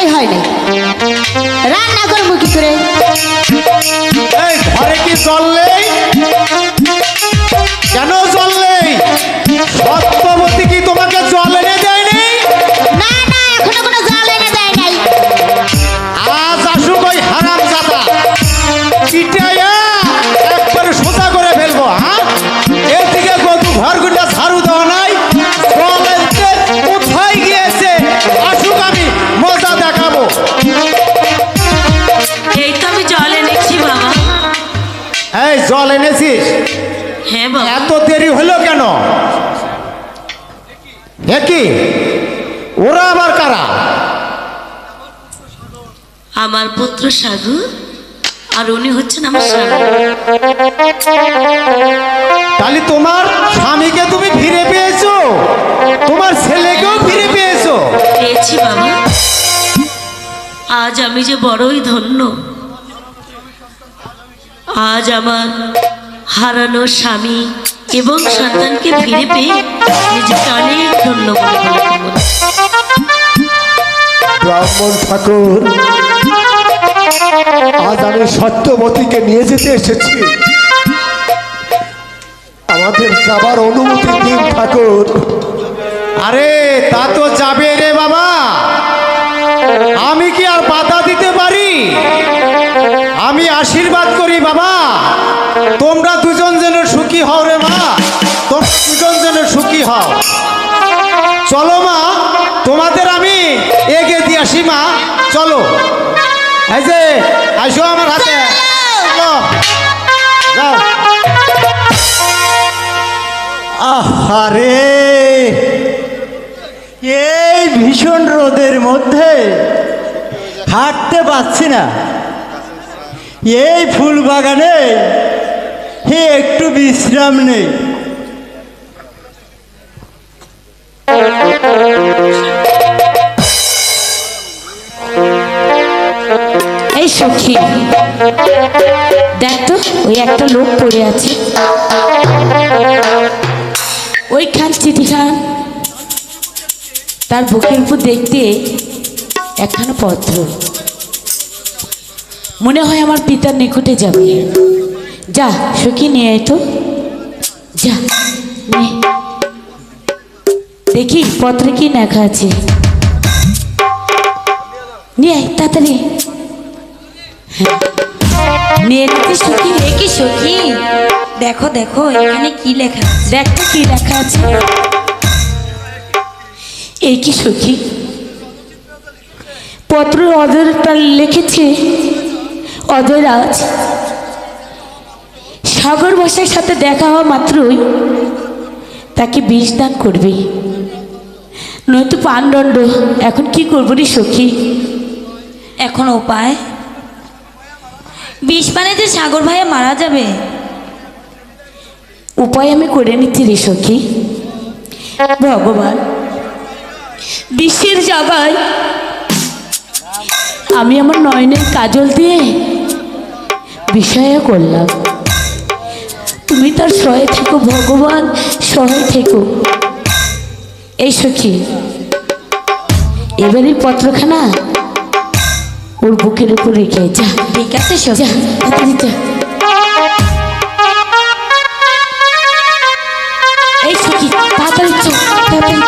রান্নাই হয়নি, রান্না করবো কি করে? এই ঘরে কি জল নেই? কেন জল নেই? সত্যবতী কি তোমাকে জল এনে দেয়নি? না না, এখনো কোনো জল এনে দেয় নাই। আজ আসুক ওই হারাম জাদা, পিটাইয়া একবারে সোজা করে ফেলবো। হ্যাঁ, এদিকে গরু ঘরগুলো ঝাড়ু দেওয়া নাই, জল এনতে কোথায় গিয়েছে? আসুক, আমি মজা দেখাবো। এই তো আমি জল এনেছি বাবা। এই জল এনেছিস? হ্যাঁ বাবা। এত দেরি হলো কেন? কি ওরা আবার কারা? আমার পুত্র সাগু, আর উনি হচ্ছেন আমার স্বামী। তাহলে তোমার স্বামীকে তুমি ফিরে পেয়েছো, তোমার ছেলেকেও ফিরে পেয়েছো। পেয়েছি বাবা। আজ আমি যে বড়ই ধন্য। আজ আমার হারানো স্বামী এবং সন্তানকে ফিরে পেয়ে নিজেকে অনেক ধন্য মনে করি। ব্রাহ্মণ ঠাকুর, আজ আমি সত্যবতীকে নিয়ে যেতে এসেছি। আমাদের যাবার অনুমতি দিন ঠাকুর। আরে তা তো যাবে রে বাবা, আমি কি আর বাধা দিতে পারি? আমি আশীর্বাদ করি বাবা, তোমরা দুজন যেন সুখী হও রে মা, তোমরা দুজন যেন সুখী হও। চলো মা, তোমাদের আমি এগিয়ে দিয়ে আসি মা, চলো। এই যে আসো আমার হাতে, চলো, যাও। আহারে, এই ভীষণ রোদের মধ্যে হাঁটতে পারছি না। এই ফুল বাগানে একটু বিশ্রাম নেই। এই সখী, দেখ তো ওই একটা লোক পড়ে আছে, ওইখান চিঠিখান, তার বুকের উপর দেখতে একখানা পত্র। মনে হয় আমার পিতার নিকটে যাবে। যা সখী, নিয়ে আয় তো, যা নে। দেখি পত্রে কি লেখা আছে, নিয়ে আয় তাড়াতাড়ি। নিয়ে নিতে সখী। দেখি সখী, দেখো দেখো এখানে কি লেখা। দেখ তো কি লেখা আছে। এই কি সখী, পত্র অজয়টা লিখেছে অজয়রাজ। সাগর বসার সাথে দেখা হওয়া মাত্রই তাকে বিষ দান করবে, নয়তো প্রাণদণ্ড। এখন কি করবো রে সখী? এখন উপায়, বিষ পানিতে সাগর ভাইয়া মারা যাবে। উপায় আমি করে নিচ্ছি রে সখী। ভগবান, বিশ্বের জায়গায় আমি আমার নয়নের কাজল দিয়ে বিষয় করলাম। তুমি তার সহায় থেকো ভগবান, সহায় থেকো। এই সখী, এবারে পত্রখানা ওর বুকের উপর রেখে যা। ঠিক আছে সখী, যা তাড়াতাড়ি যা। এই সখী, তাড়াতাড়ি চল, তাড়াতাড়ি